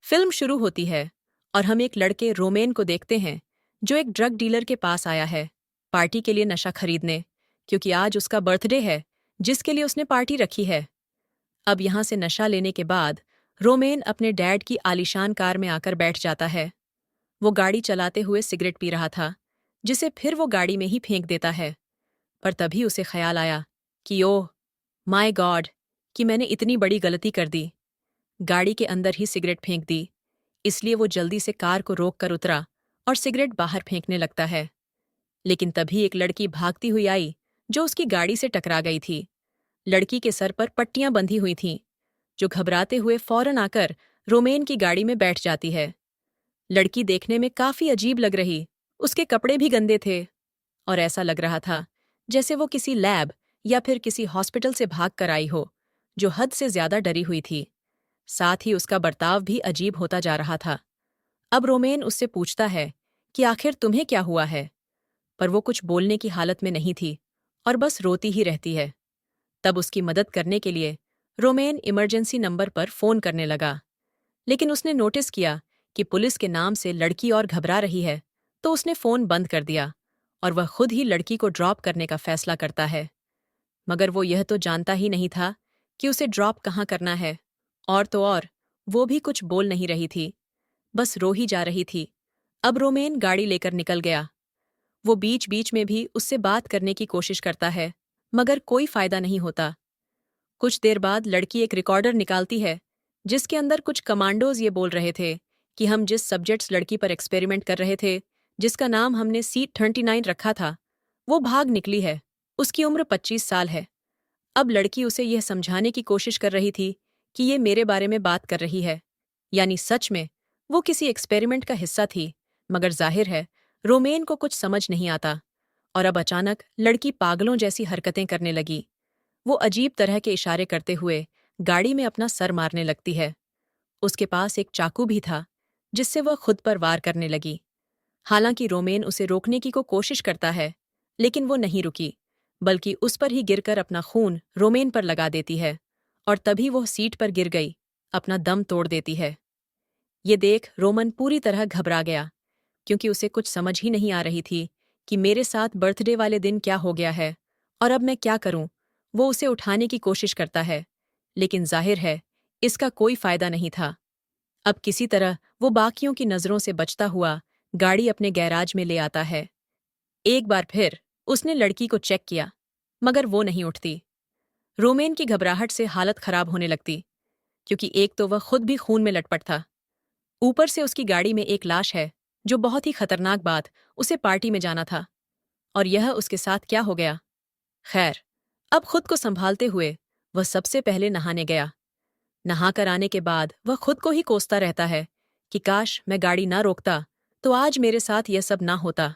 Film शुरू होती है और हम एक लड़के रोमेन को देखते हैं जो एक ड्रग डीलर के पास आया है पार्टी के लिए नशा खरीदने, क्योंकि आज उसका बर्थडे है जिसके लिए उसने पार्टी रखी है। अब यहाँ से नशा लेने के बाद रोमेन अपने डैड की आलीशान कार में आकर बैठ जाता है। वो गाड़ी चलाते हुए सिगरेट पी रहा था, जिसे फिर वो गाड़ी में ही फेंक देता है। पर तभी उसे ख्याल आया कि ओह माय गॉड, कि मैंने इतनी बड़ी गलती कर दी। गाड़ी के अंदर ही सिगरेट फेंक दी। इसलिए वो जल्दी से कार को रोक कर उतरा और सिगरेट बाहर फेंकने लगता है। लेकिन तभी एक लड़की भागती हुई आई जो उसकी गाड़ी से टकरा गई थी। लड़की के सर पर पट्टियां बंधी हुई थीं, जो घबराते हुए फौरन आकर रोमेन की गाड़ी में बैठ जाती है। लड़की देखने में काफी अजीब लग रही, उसके कपड़े भी गंदे थे और ऐसा लग रहा था जैसे वो किसी लैब या फिर किसी हॉस्पिटल से भाग कर आई हो, जो हद से ज्यादा डरी हुई थी। साथ ही उसका बर्ताव भी अजीब होता जा रहा था। अब रोमेन उससे पूछता है कि आखिर तुम्हें क्या हुआ है, पर वो कुछ बोलने की हालत में नहीं थी और बस रोती ही रहती है। तब उसकी मदद करने के लिए रोमेन इमरजेंसी नंबर पर फोन करने लगा, लेकिन उसने नोटिस किया कि पुलिस के नाम से लड़की और घबरा रही है, तो उसने फोन बंद कर दिया और वह खुद ही लड़की को ड्रॉप करने का फैसला करता है। मगर वो यह तो जानता ही नहीं था कि उसे ड्रॉप कहाँ करना है। और तो और, वो भी कुछ बोल नहीं रही थी, बस रो ही जा रही थी। अब रोमेन गाड़ी लेकर निकल गया। वो बीच बीच में भी उससे बात करने की कोशिश करता है, मगर कोई फायदा नहीं होता। कुछ देर बाद लड़की एक रिकॉर्डर निकालती है जिसके अंदर कुछ कमांडोज ये बोल रहे थे कि हम जिस सब्जेक्ट्स लड़की पर एक्सपेरिमेंट कर रहे थे, जिसका नाम हमने C39 रखा था, वो भाग निकली है। उसकी उम्र 25 साल है। अब लड़की उसे यह समझाने की कोशिश कर रही थी कि ये मेरे बारे में बात कर रही है, यानी सच में वो किसी एक्सपेरिमेंट का हिस्सा थी। मगर जाहिर है रोमेन को कुछ समझ नहीं आता और अब अचानक लड़की पागलों जैसी हरकतें करने लगी। वो अजीब तरह के इशारे करते हुए गाड़ी में अपना सर मारने लगती है। उसके पास एक चाकू भी था जिससे वह खुद पर वार करने लगी। हालांकि रोमेन उसे रोकने की कोशिश करता है, लेकिन वो नहीं रुकी, बल्कि उस पर ही गिरकर अपना खून रोमेन पर लगा देती है और तभी वो सीट पर गिर गई, अपना दम तोड़ देती है। ये देख रोमन पूरी तरह घबरा गया, क्योंकि उसे कुछ समझ ही नहीं आ रही थी कि मेरे साथ बर्थडे वाले दिन क्या हो गया है और अब मैं क्या करूं। वो उसे उठाने की कोशिश करता है, लेकिन जाहिर है इसका कोई फायदा नहीं था। अब किसी तरह वो बाकियों की नजरों से बचता हुआ गाड़ी अपने गैराज में ले आता है। एक बार फिर उसने लड़की को चेक किया, मगर वो नहीं उठती। रोमेन की घबराहट से हालत खराब होने लगती, क्योंकि एक तो वह खुद भी खून में लटपट था, ऊपर से उसकी गाड़ी में एक लाश है, जो बहुत ही खतरनाक बात, उसे पार्टी में जाना था और यह उसके साथ क्या हो गया। खैर, अब खुद को संभालते हुए वह सबसे पहले नहाने गया। नहाकर आने के बाद वह खुद को ही कोसता रहता है कि काश मैं गाड़ी ना रोकता तो आज मेरे साथ यह सब ना होता।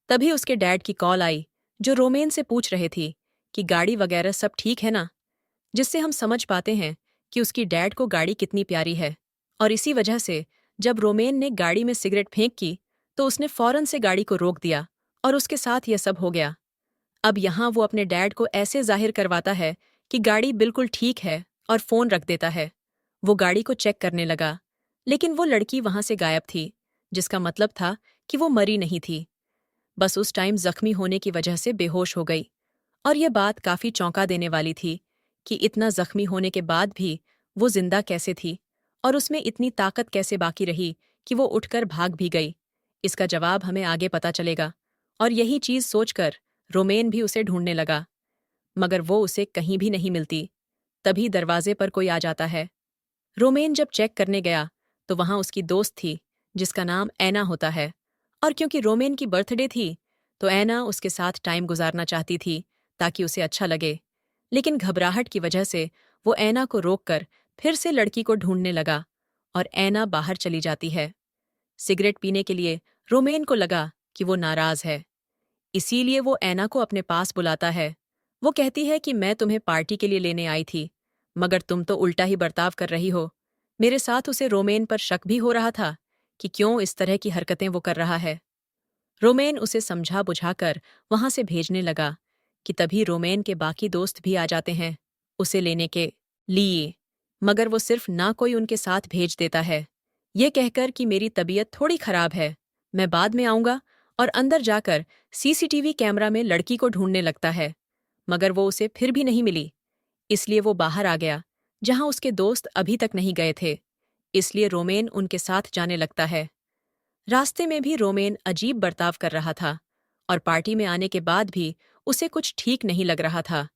तभी उसके डैड की कॉल आई, जो रोमेन से पूछ रहे थे कि गाड़ी वगैरह सब ठीक है ना, जिससे हम समझ पाते हैं कि उसकी डैड को गाड़ी कितनी प्यारी है। और इसी वजह से जब रोमेन ने गाड़ी में सिगरेट फेंक की तो उसने फौरन से गाड़ी को रोक दिया और उसके साथ यह सब हो गया। अब यहाँ वो अपने डैड को ऐसे जाहिर करवाता है कि गाड़ी बिल्कुल ठीक है और फोन रख देता है। वो गाड़ी को चेक करने लगा, लेकिन वो लड़की वहां से गायब थी, जिसका मतलब था कि वो मरी नहीं थी, बस उस टाइम जख्मी होने की वजह से बेहोश हो गई। और यह बात काफी चौंका देने वाली थी कि इतना जख्मी होने के बाद भी वो जिंदा कैसे थी और उसमें इतनी ताकत कैसे बाकी रही कि वो उठकर भाग भी गई। इसका जवाब हमें आगे पता चलेगा। और यही चीज सोचकर रोमेन भी उसे ढूंढने लगा, मगर वो उसे कहीं भी नहीं मिलती। तभी दरवाजे पर कोई आ जाता है। रोमेन जब चेक करने गया तो वहां उसकी दोस्त थी, जिसका नाम ऐना होता है। और क्योंकि रोमेन की बर्थडे थी तो ऐना उसके साथ टाइम गुजारना चाहती थी ताकि उसे अच्छा लगे, लेकिन घबराहट की वजह से वो ऐना को रोककर फिर से लड़की को ढूंढने लगा और ऐना बाहर चली जाती है। सिगरेट पीने के लिए रोमेन को लगा कि वो नाराज है, इसीलिए वो ऐना को अपने पास बुलाता है। वो कहती है कि मैं तुम्हें पार्टी के लिए लेने आई थी, मगर तुम तो उल्टा ही बर्ताव कर रही हो। मेरे साथ उसे रोमेन पर शक भी हो रहा था कि क्यों इस तरह की हरकतें वो कर रहा है। रोमेन उसे समझा बुझाकर वहां से भेजने लगा कि तभी रोमेन के बाकी दोस्त भी आ जाते हैं उसे लेने के लिए, मगर वो सिर्फ ना कोई उनके साथ भेज देता है। ये कहकर कि मेरी तबीयत थोड़ी खराब है, मैं बाद में आऊंगा, और अंदर जाकर सीसीटीवी कैमरा में लड़की को ढूंढने लगता है। मगर वो उसे फिर भी नहीं मिली। इसलिए वो बाहर आ गया, जहां उसके दोस्त अभी तक नहीं गए थे। इसलिए रोमेन उनके साथ जाने लगता है। रास्ते में भी रोमेन अजीब बर्ताव कर रहा था, और पार्टी में आने के बाद भी उसे कुछ ठीक नहीं लग रहा था।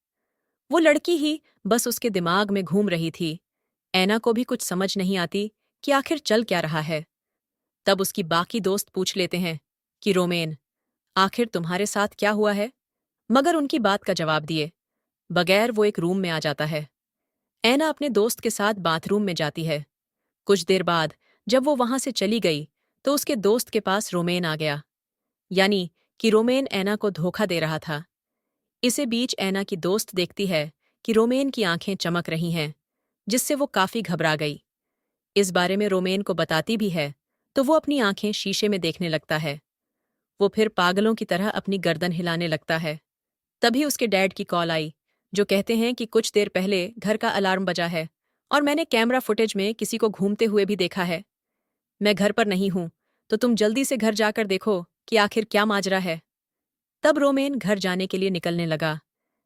वो लड़की ही बस उसके दिमाग में घूम रही थी। ऐना को भी कुछ समझ नहीं आती कि आखिर चल क्या रहा है। तब उसकी बाकी दोस्त पूछ लेते हैं कि रोमेन, आखिर तुम्हारे साथ क्या हुआ है? मगर उनकी बात का जवाब दिए बगैर वो एक रूम में आ जाता है। ऐना अपने दोस्त के साथ बाथरूम में जाती है। कुछ देर बाद जब वो वहां से चली गई तो उसके दोस्त के पास रोमेन आ गया, यानी कि रोमेन ऐना को धोखा दे रहा था। इसे बीच ऐना की दोस्त देखती है कि रोमेन की आंखें चमक रही हैं, जिससे वो काफी घबरा गई। इस बारे में रोमेन को बताती भी है तो वो अपनी आंखें शीशे में देखने लगता है। वो फिर पागलों की तरह अपनी गर्दन हिलाने लगता है। तभी उसके डैड की कॉल आई, जो कहते हैं कि कुछ देर पहले घर का अलार्म बजा है और मैंने कैमरा फुटेज में किसी को घूमते हुए भी देखा है। मैं घर पर नहीं हूं, तो तुम जल्दी से घर जाकर देखो कि आखिर क्या माजरा है। तब रोमेन घर जाने के लिए निकलने लगा,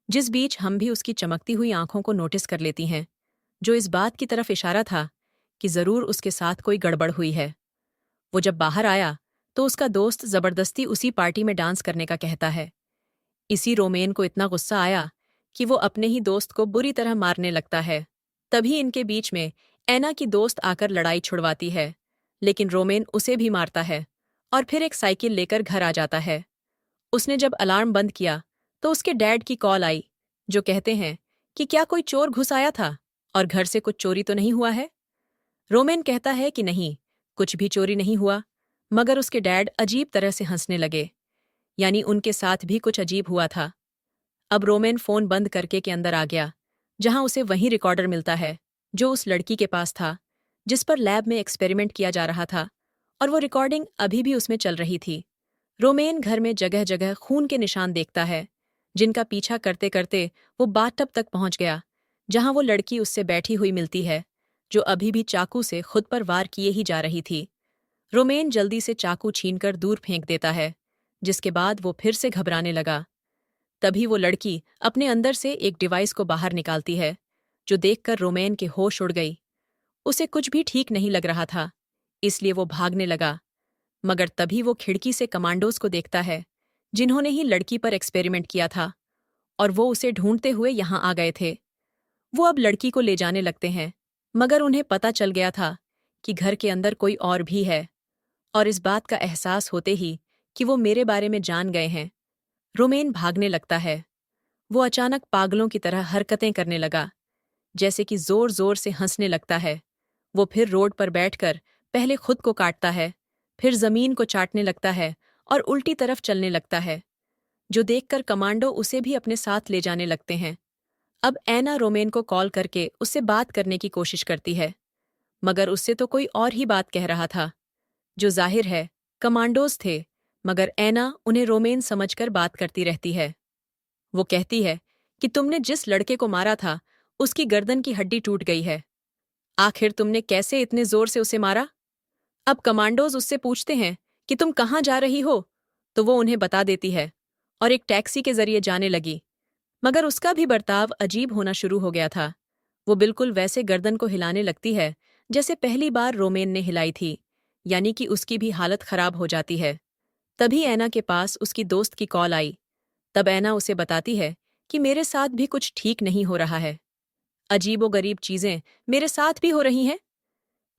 जिस बीच हम भी उसकी चमकती हुई आंखों को नोटिस कर लेती हैं, जो इस बात की तरफ इशारा था कि जरूर उसके साथ कोई गड़बड़ हुई है। वो जब बाहर आया तो उसका दोस्त जबरदस्ती उसी पार्टी में डांस करने का कहता है। इसी रोमेन को इतना गुस्सा आया कि वो अपने ही दोस्त को बुरी तरह मारने लगता है। तभी इनके बीच में ऐना की दोस्त आकर लड़ाई छुड़वाती है, लेकिन रोमेन उसे भी मारता है और फिर एक साइकिल लेकर घर आ जाता है। उसने जब अलार्म बंद किया तो उसके डैड की कॉल आई, जो कहते हैं कि क्या कोई चोर घुस आया था और घर से कुछ चोरी तो नहीं हुआ है। रोमेन कहता है कि नहीं, कुछ भी चोरी नहीं हुआ। मगर उसके डैड अजीब तरह से हंसने लगे, यानी उनके साथ भी कुछ अजीब हुआ था। अब रोमेन फोन बंद करके के अंदर आ गया, जहां उसे वही रिकॉर्डर मिलता है जो उस लड़की के पास था, जिस पर लैब में एक्सपेरिमेंट किया जा रहा था, और वो रिकॉर्डिंग अभी भी उसमें चल रही थी। रोमेन घर में जगह जगह खून के निशान देखता है, जिनका पीछा करते करते वो बाथटब तक पहुंच गया, जहां वो लड़की उससे बैठी हुई मिलती है, जो अभी भी चाकू से खुद पर वार किए ही जा रही थी। रोमेन जल्दी से चाकू छीनकर दूर फेंक देता है, जिसके बाद वो फिर से घबराने लगा। तभी वो लड़की अपने अंदर से एक डिवाइस को बाहर निकालती है, जो देखकर रोमेन के होश उड़ गई। उसे कुछ भी ठीक नहीं लग रहा था, इसलिए वो भागने लगा। मगर तभी वो खिड़की से कमांडोज को देखता है, जिन्होंने ही लड़की पर एक्सपेरिमेंट किया था, और वो उसे ढूंढते हुए यहां आ गए थे। वो अब लड़की को ले जाने लगते हैं, मगर उन्हें पता चल गया था कि घर के अंदर कोई और भी है, और इस बात का एहसास होते ही कि वो मेरे बारे में जान गए हैं, रोमेन भागने लगता है। वो अचानक पागलों की तरह हरकतें करने लगा, जैसे कि जोर जोर से हंसने लगता है। वो फिर रोड पर बैठकर पहले खुद को काटता है, फिर जमीन को चाटने लगता है और उल्टी तरफ चलने लगता है, जो देखकर कमांडो उसे भी अपने साथ ले जाने लगते हैं। अब ऐना रोमेन को कॉल करके उससे बात करने की कोशिश करती है, मगर उससे तो कोई और ही बात कह रहा था, जो जाहिर है कमांडोज थे। मगर ऐना उन्हें रोमेन समझकर बात करती रहती है। वो कहती है कि तुमने जिस लड़के को मारा था, उसकी गर्दन की हड्डी टूट गई है। आखिर तुमने कैसे इतने जोर से उसे मारा? अब कमांडोज उससे पूछते हैं कि तुम कहाँ जा रही हो, तो वो उन्हें बता देती है और एक टैक्सी के जरिए जाने लगी। मगर उसका भी बर्ताव अजीब होना शुरू हो गया था। वो बिल्कुल वैसे गर्दन को हिलाने लगती है जैसे पहली बार रोमेन ने हिलाई थी, यानी कि उसकी भी हालत खराब हो जाती है। तभी ऐना के पास उसकी दोस्त की कॉल आई। तब ऐना उसे बताती है कि मेरे साथ भी कुछ ठीक नहीं हो रहा है, अजीबोगरीब चीजें मेरे साथ भी हो रही हैं।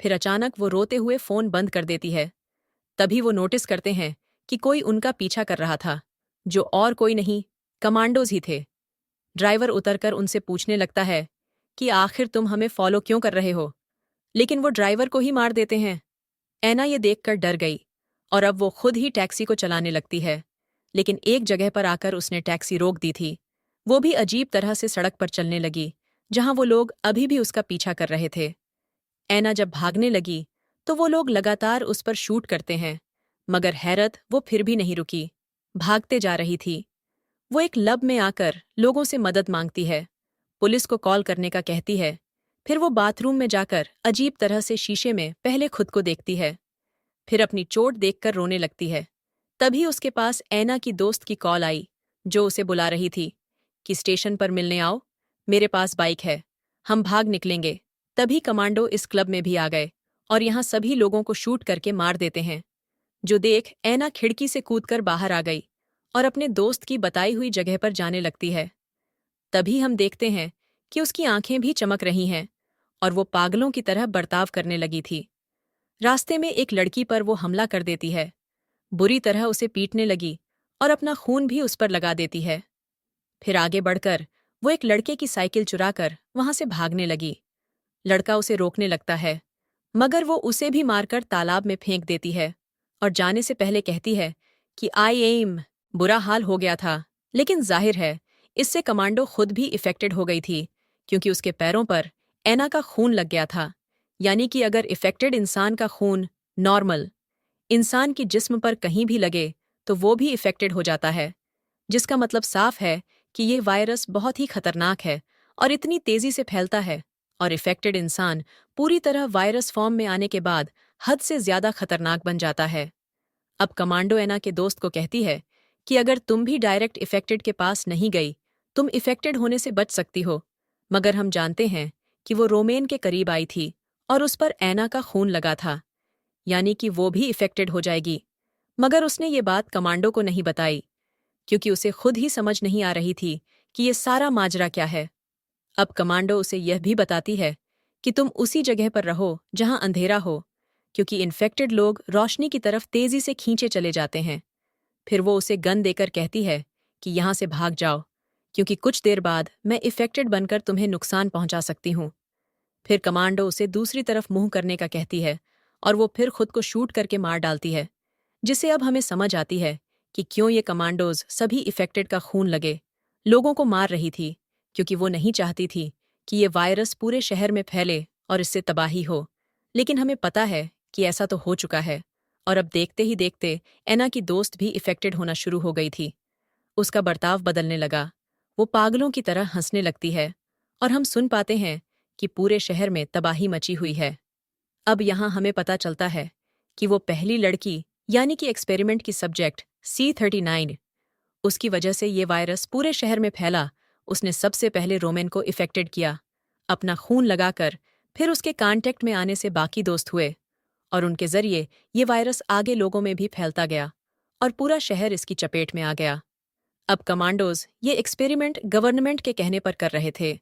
फिर अचानक वो रोते हुए फोन बंद कर देती है। तभी वो नोटिस करते हैं कि कोई उनका पीछा कर रहा था, जो और कोई नहीं, कमांडोज ही थे। ड्राइवर उतरकर उनसे पूछने लगता है कि आखिर तुम हमें फॉलो क्यों कर रहे हो, लेकिन वो ड्राइवर को ही मार देते हैं। ऐना ये देखकर डर गई और अब वो खुद ही टैक्सी को चलाने लगती है, लेकिन एक जगह पर आकर उसने टैक्सी रोक दी थी। वो भी अजीब तरह से सड़क पर चलने लगी, जहां वो लोग अभी भी उसका पीछा कर रहे थे। ऐना जब भागने लगी तो वो लोग लगातार उस पर शूट करते हैं, मगर हैरत वो फिर भी नहीं रुकी, भागते जा रही थी। वो एक लब में आकर लोगों से मदद मांगती है, पुलिस को कॉल करने का कहती है, फिर वो बाथरूम में जाकर अजीब तरह से शीशे में पहले खुद को देखती है, फिर अपनी चोट देखकर रोने लगती है। तभी उसके पास ऐना की दोस्त की कॉल आई, जो उसे बुला रही थी कि स्टेशन पर मिलने आओ, मेरे पास बाइक है, हम भाग निकलेंगे। तभी कमांडो इस क्लब में भी आ गए और यहाँ सभी लोगों को शूट करके मार देते हैं। जो देख ऐना खिड़की से कूदकर बाहर आ गई और अपने दोस्त की बताई हुई जगह पर जाने लगती है। तभी हम देखते हैं कि उसकी आंखें भी चमक रही हैं और वो पागलों की तरह बर्ताव करने लगी थी। रास्ते में एक लड़की पर वो हमला कर देती है, बुरी तरह उसे पीटने लगी और अपना खून भी उस पर लगा देती है। फिर आगे बढ़कर वो एक लड़के की साइकिल चुराकर वहां से भागने लगी। लड़का उसे रोकने लगता है, मगर वो उसे भी मारकर तालाब में फेंक देती है और जाने से पहले कहती है कि आई एम बुरा हाल हो गया था। लेकिन जाहिर है इससे कमांडो खुद भी इफेक्टेड हो गई थी, क्योंकि उसके पैरों पर ऐना का खून लग गया था। यानी कि अगर इफेक्टेड इंसान का खून नॉर्मल इंसान की जिस्म पर कहीं भी लगे तो वो भी इफेक्टेड हो जाता है, जिसका मतलब साफ है कि ये वायरस बहुत ही खतरनाक है और इतनी तेजी से फैलता है, और इफेक्टेड इंसान पूरी तरह वायरस फॉर्म में आने के बाद हद से ज्यादा खतरनाक बन जाता है। अब कमांडो ऐना के दोस्त को कहती है कि अगर तुम भी डायरेक्ट इफेक्टेड के पास नहीं गई, तुम इफेक्टेड होने से बच सकती हो। मगर हम जानते हैं कि वो रोमेन के करीब आई थी और उस पर ऐना का खून लगा था, यानी कि वो भी इफेक्टेड हो जाएगी। मगर उसने ये बात कमांडो को नहीं बताई, क्योंकि उसे खुद ही समझ नहीं आ रही थी कि ये सारा माजरा क्या है। अब कमांडो उसे यह भी बताती है कि तुम उसी जगह पर रहो जहां अंधेरा हो, क्योंकि इन्फेक्टेड लोग रोशनी की तरफ तेजी से खींचे चले जाते हैं। फिर वो उसे गन देकर कहती है कि यहां से भाग जाओ, क्योंकि कुछ देर बाद मैं इफेक्टेड बनकर तुम्हें नुकसान पहुंचा सकती हूँ। फिर कमांडो उसे दूसरी तरफ मुंह करने का कहती है और वो फिर खुद को शूट करके मार डालती है, जिससे अब हमें समझ आती है कि क्यों ये कमांडोज सभी इफेक्टेड का खून लगे लोगों को मार रही थी, क्योंकि वो नहीं चाहती थी कि ये वायरस पूरे शहर में फैले और इससे तबाही हो। लेकिन हमें पता है कि ऐसा तो हो चुका है, और अब देखते ही देखते ऐना की दोस्त भी इफेक्टेड होना शुरू हो गई थी। उसका बर्ताव बदलने लगा, वो पागलों की तरह हंसने लगती है और हम सुन पाते हैं कि पूरे शहर में तबाही मची हुई है। अब यहाँ हमें पता चलता है कि वो पहली लड़की यानी कि एक्सपेरिमेंट की सब्जेक्ट C39, उसकी वजह से ये वायरस पूरे शहर में फैला। उसने सबसे पहले रोमेन को इफेक्टेड किया, अपना खून लगाकर। फिर उसके कांटेक्ट में आने से बाकी दोस्त हुए और उनके जरिए ये वायरस आगे लोगों में भी फैलता गया और पूरा शहर इसकी चपेट में आ गया। अब कमांडोज ये एक्सपेरिमेंट गवर्नमेंट के कहने पर कर रहे थे,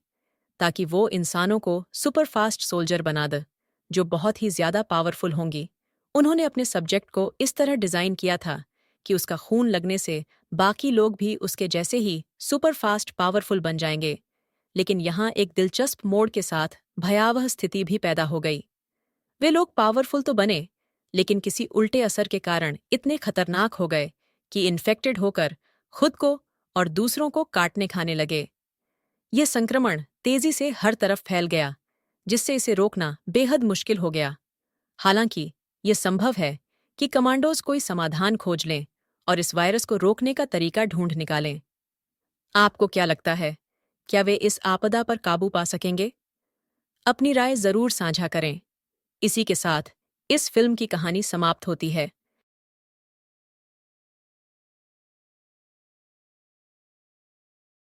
ताकि वो इंसानों को सुपरफास्ट सोल्जर बना दे, जो बहुत ही ज्यादा पावरफुल होंगी। उन्होंने अपने सब्जेक्ट को इस तरह डिजाइन किया था कि उसका खून लगने से बाकी लोग भी उसके जैसे ही सुपरफास्ट पावरफुल बन जाएंगे। लेकिन यहाँ एक दिलचस्प मोड़ के साथ भयावह स्थिति भी पैदा हो गई। वे लोग पावरफुल तो बने, लेकिन किसी उल्टे असर के कारण इतने खतरनाक हो गए कि इन्फेक्टेड होकर खुद को और दूसरों को काटने खाने लगे। यह संक्रमण तेजी से हर तरफ फैल गया, जिससे इसे रोकना बेहद मुश्किल हो गया। हालांकि यह संभव है कि कमांडोज कोई समाधान खोज लें और इस वायरस को रोकने का तरीका ढूंढ निकालें। आपको क्या लगता है, क्या वे इस आपदा पर काबू पा सकेंगे? अपनी राय जरूर साझा करें। इसी के साथ इस फिल्म की कहानी समाप्त होती है।